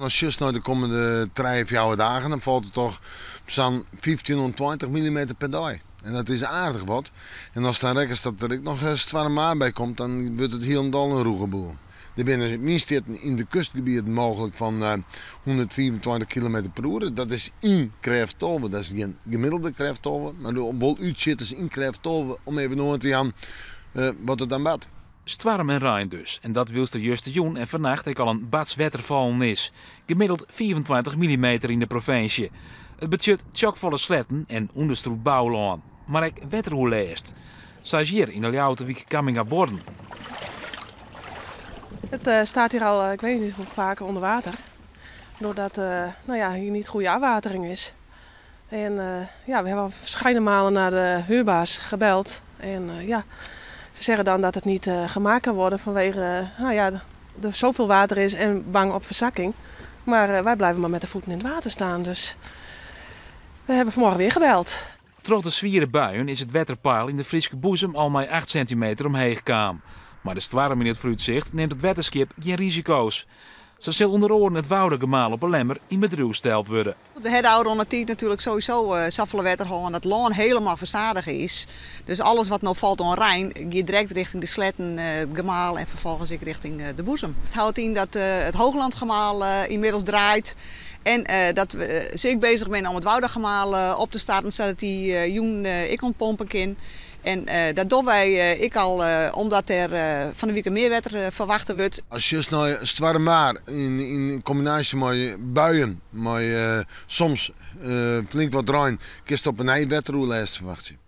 Als je naar de komende 3-4 dagen, dan valt het toch zo'n 1520 mm per dag. En dat is aardig wat. En als dan rekkers dat er nog eens 12 maanden bij komt, dan wordt het hier en dal een roegeboel. Er zijn minstens in de kustgebieden mogelijk van 124 km per uur. Dat is in Kreftolve. Dat is geen gemiddelde Kreftolve, maar wel uitzitters in Kreftolve om even door te gaan wat het dan bad. Stwarm en rein dus. En dat wilste juiste joen en vannacht ik al een badswetter vallen is. Gemiddeld 24 mm in de provincie. Het budget chockvolle sletten en onderstroet bouwlaan. Maar ik wetter hoe leest. Zij hier in de Ljouwerwijk Kamminga-Borden. Het staat hier al, ik weet niet hoe vaak, onder water. Doordat hier niet goede afwatering is. En we hebben al verschillende malen naar de huurbaas gebeld. En ze zeggen dan dat het niet gemaakt kan worden vanwege er zoveel water is en bang op verzakking. Maar wij blijven maar met de voeten in het water staan. Dus we hebben vanmorgen weer gebeld. Trots de zwieren buien is het wetterpeil in de Frieske boezem al maar 8 centimeter omheen gekomen. Maar de stwarm in het vooruitzicht neemt het wetterskip geen risico's. Zo zal onder oren het woudengemaal op een lemmer in bedrijf gesteld worden. We hebben oude ondertijd natuurlijk sowieso zoveel water en dat laan helemaal verzadigd is. Dus alles wat nog valt aan Rijn gaat direct richting de sletten, het gemaal en vervolgens ook richting de boezem. Het houdt in dat het Hooglandgemaal inmiddels draait. En dat we zeker bezig zijn om het Woudengemaal op te starten, zodat die joen ik ontpompen kan. En dat doen wij ik al omdat er van de week meer wetter verwacht wordt. Als je nou zwaar maar in combinatie met buien, met soms flink wat rein, kun je op een eigen wetterroelijst verwachten.